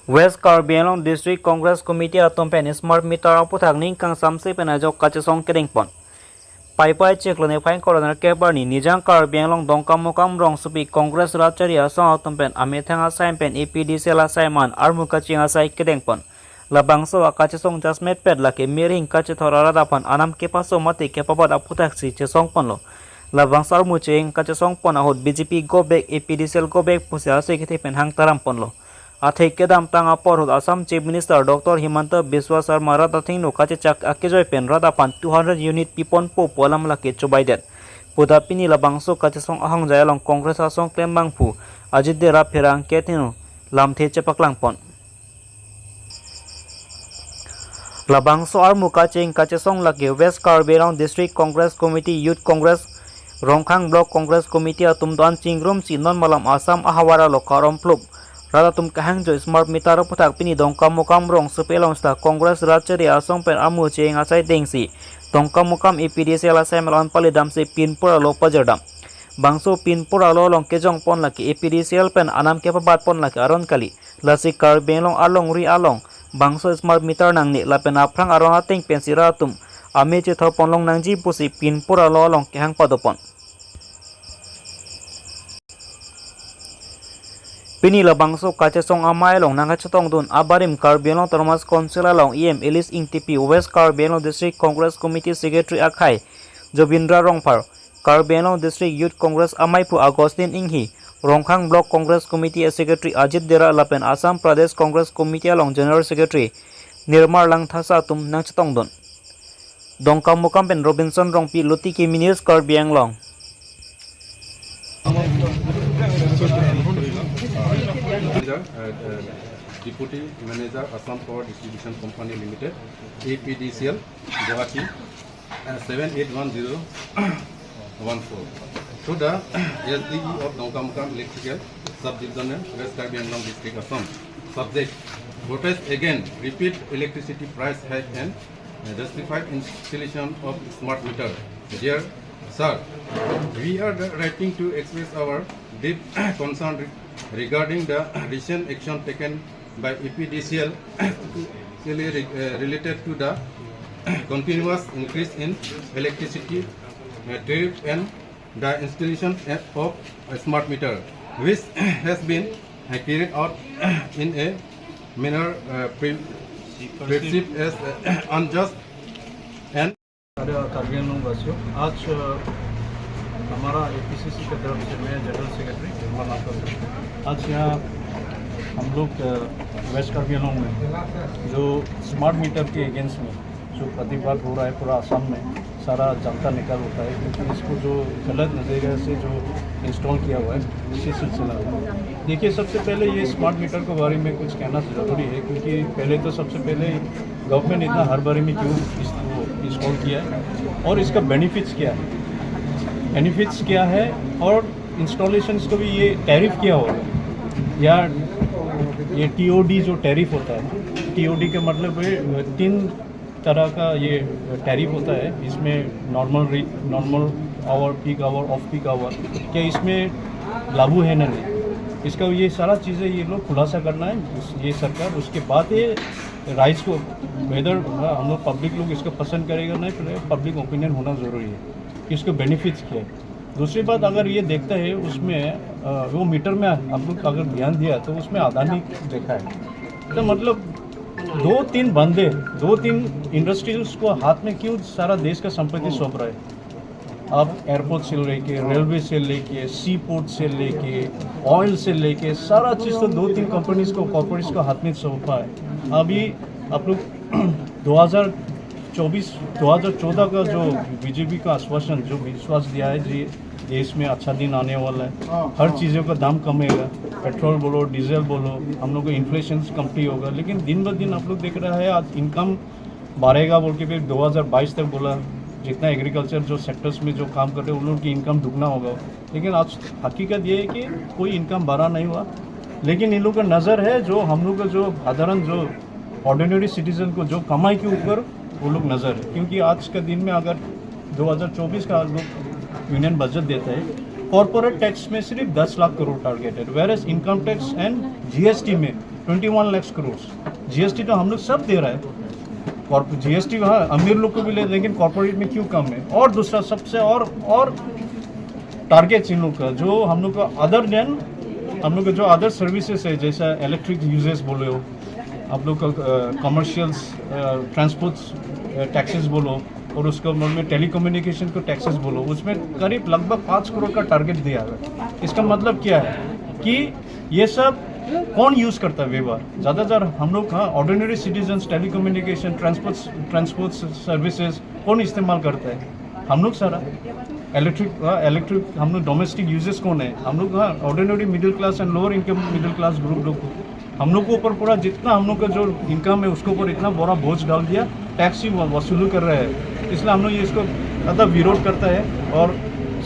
West Karbi Anglong District Congress Committee atom pen smart meter puthak ning kang samse pen ajok kachesong keding pon. Pai pai cheklone fain koroner kebarni nijang Karbi Anglong dongkam mukam rong supi Congress rachari asong atom pen amethang asai pen APD sela saiman armu kaching asai keding pon. Labangso akachesong jasmet ped lake miring kachethora radapan anam kepaso mati kepabat aputhak si chesong pon lo. Labang sarmu cheng kachesong pon ahot BJP go back APD sel go back pusi asai kete pen hang taram pon lo. Athai kedam tang apor Assam Chief Minister Dr. Himanta Biswa Sarma radathing no kache chak akejoy pen radapan 200 unit pipon po polam lake chobaiden. Pudapini labangso kache song ahang jayalong Congress asong klembang pu ajit de rapherang ketino lamthe chepaklang pon. Labangso armu kacheng kache song lake West Karbi Anglong District Congress Committee Youth Congress Rongkhang Block Congress Committee atumdan chingrom si non malam Assam ahawara lokarom plub. Rada tum kahang jo smart meter puthak pini dongkam mukam rong sepelong sta Congress rachari asong pen amu cheng asai dengsi dongkam mukam APD sela sai melon palidam se pinpura lo pajardam bangso pinpura lo long kejong pon laki APD sel pen anam kepabat pon laki aron kali lasi Karbi Anglong along ri along bangso smart meter nang ni lapen aprang aron ateng pen siratum ame che tho pon long nang ji pusi pinpura lo long kehang padopon. Pini labangso kachesong amay long nang kachetong dun abarim Karbi Anglong Thomas Council long EM Elis Ing TP West Karbi Anglong District Congress Committee Secretary Akhai Jobindra Rongphar Karbi Anglong District Youth Congress Amaipu Agustin Inghi Rongkhang Block Congress Committee Secretary Ajit Dera Lapen Assam Pradesh Congress Committee long General Secretary Nirmal Langthasa tum nang chetong dun dongkam mukam pen Robinson Rongpi Luti Ki News Karbi Anglong. Deputy Manager Assam Power Distribution Company Limited APDCL Guwahati 781014 to the LTE of Dongkamukam Electrical Subdivision West Karbi Anglong District Assam. Subject: protest again repeat electricity price hike and justified installation of smart meter. Dear Sir, we are writing to express our deep concern regarding the recent action taken by EPDCL related to the continuous increase in electricity tariff and the installation of a smart meter, which has been carried out in a manner perceived as unjust and Karbi Anglong वासियों, आज हमारा APCC की तरफ से मैं general secretary निर्मल नाथ आज यहाँ हम लोग वेस्ट कार्बी आंगलोंग में जो स्मार्ट मीटर के अगेंस्ट में जो प्रतिवाद हो रहा है पूरा असम में सारा जनता निकल होता है क्योंकि इसको जो गलत नज़रिए से जो इंस्टॉल किया हुआ है उसी सिलसिला में देखिए सबसे पहले ये स्मार्ट मीटर के बारे में कुछ कहना ज़रूरी है क्योंकि पहले तो सबसे पहले गवर्नमेंट इतना हर बारे में क्यों इंस्टॉल किया है और इसका बेनिफिट्स क्या है और इंस्टॉलेशन को भी ये टैरिफ क्या होगा या ये TOD जो टैरिफ होता है TOD के मतलब है 3 तरह का ये टैरिफ होता है इसमें normal hour peak hour off peak hour क्या इसमें लागू है ना नहीं इसका ये सारा चीज़ें ये लोग खुलासा करना है ये सरकार उसके बाद ये राइट्स को वेदर हम लोग पब्लिक लोग इसको पसंद करेगा नहीं फिर पब्लिक ओपिनियन होना ज़रूरी है कि इसको बेनिफिट्स क्या है। दूसरी बात अगर ये देखता है उसमें वो मीटर में आप लोग अगर ध्यान दिया तो उसमें अदानी देखा है तो मतलब 2-3 इंडस्ट्रीज को हाथ में क्यों सारा देश का संपत्ति सौंप रहा है। आप एयरपोर्ट से लेके रेलवे से लेके सी पोर्ट से लेके ऑयल से लेके सारा चीज़ तो 2-3 कंपनीज को कॉर्पोरेट्स को हाथ में सौंपा है। अभी आप लोग 2014 का जो बीजेपी का आश्वासन जो विश्वास दिया है जी देश में अच्छा दिन आने वाला है हर चीज़ों का दाम कमेगा पेट्रोल बोलो डीजल बोलो हम लोग को इन्फ्लेशन कम्प्ली होगा लेकिन दिन ब दिन आप लोग देख रहा है आज इनकम बढ़ेगा बोल के फिर 2022 तक बोला जितना एग्रीकल्चर जो सेक्टर्स में जो काम कर रहे हैं उन लोगों की इनकम दुगना होगा लेकिन आज हकीकत ये है कि कोई इनकम बढ़ा नहीं हुआ लेकिन इन लोगों का नज़र है जो हम लोग का जो साधारण जो ऑर्डिनरी सिटीजन को जो कमाई के ऊपर वो लोग नज़र है क्योंकि आज के दिन में अगर 2024 का लोग यूनियन बजट देता है कॉर्पोरेट टैक्स में सिर्फ 10 लाख करोड़ टारगेट है whereas income tax and GST में 21 लाख करोड़। जीएसटी तो हम लोग सब दे रहा है, जीएसटी हाँ अमीर लोग को भी ले, लेकिन कॉर्पोरेट में क्यों कम है? और दूसरा सबसे और टारगेट्स इन लोग का जो हम लोग का अदर देन हम लोग का जो अदर सर्विसेज है, जैसा इलेक्ट्रिक यूजेस बोलो, आप लोग का कमर्शियल्स ट्रांसपोर्ट टैक्सेस बोलो, और उसको में टेलीकम्युनिकेशन को टैक्सेस बोलो, उसमें करीब लगभग 5 करोड़ का टारगेट दिया है। इसका मतलब क्या है कि ये सब कौन यूज़ करता है व्यवहार? ज़्यादातर हम लोग हाँ ordinary citizens telecommunication transport services कौन इस्तेमाल करता है? हम लोग सारा इलेक्ट्रिक हम लोग डोमेस्टिक यूजेस कौन है? हम लोग हाँ ordinary middle class and lower income middle class group लोग को, हम लोग के ऊपर पूरा जितना हम लोग का जो इनकम है उसके ऊपर इतना बड़ा बोझ डाल दिया, टैक्स ही वसूल कर रहे हैं। इसलिए हम लोग ये इसको ज़्यादा विरोध करता है, और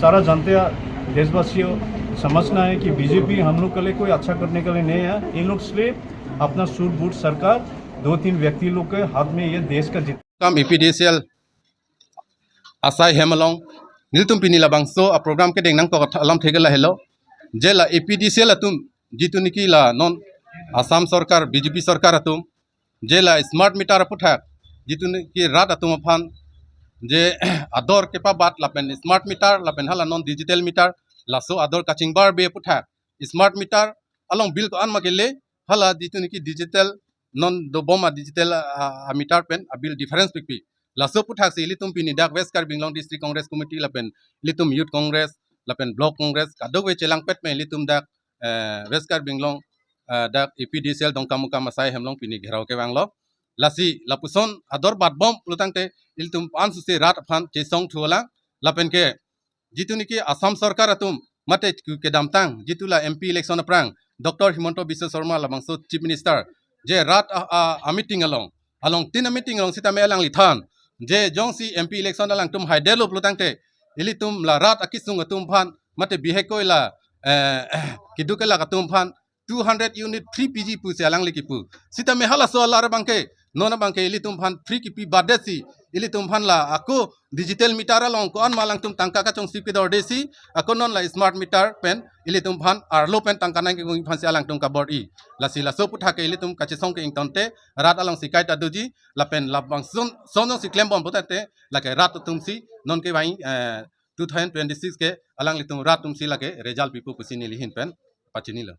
सारा जानते हैं देशवासियों समझना है कि बीजेपी हम लोग के लिए कोई अच्छा करने के लिए नहीं है। इन लोग सिर्फ अपना सूट बूट सरकार 2-3 व्यक्ति लोग के हाथ में ये देश का kam EPDCL asai hemalong niltum pinila bangso a program ke dengnang ko alam thegela hello jela EPDCL atum jitu niki la non Assam sarkar BJP sarkar atum jela smart meter puthak jitu niki rat atum aphan je ador ke pa bat lapen smart meter lapen hala non digital meter laso ador kaching bar be puthak smart meter along bill ko an magele hala jitu niki digital non do boma digital meter pen a bill difference pikpi laso puthak se litum pini dak West Karbin Long District Congress Committee lapen litum youth congress lapen block congress kadogwe chelang pet me litum dak West Karbin Long dak EPDCL dongkamuka masai hemlong pini gherao ke banglo lasi lapuson ador bat bom lutangte iltum pan su se rat phan chesong thuala lapen ke jitu niki Assam sarkar atum mate ke damtang jitu la MP election aprang Dr. Himanto Biswa Sarma labangso chief minister je rat a meeting along tin meeting along sita me alang lithan je jong si MP election alang tum haidelo plutangte ilitum la rat akisung atum phan mate bihekoi la kidukela katum phan 200 unit free PG pu se alang likipu sita me hala so lar bangke nona bangke ilitum phan free kipi badesi ilitum phan la ako digital meter along ko an malang tum tangka ka chong sip ke dor desi ako non la smart meter pen ilitum phan arlo pen tangka nang ke gung phan se alang tum ka board i lasi la so putha ke ilitum ka chesong ke ingtonte rat along sikai ta duji la pen la bang son si claim bom putate la ke rat tum si non ke bai 2026 ke alang litum rat tum si la ke result pipu kusini lihin pen pachini la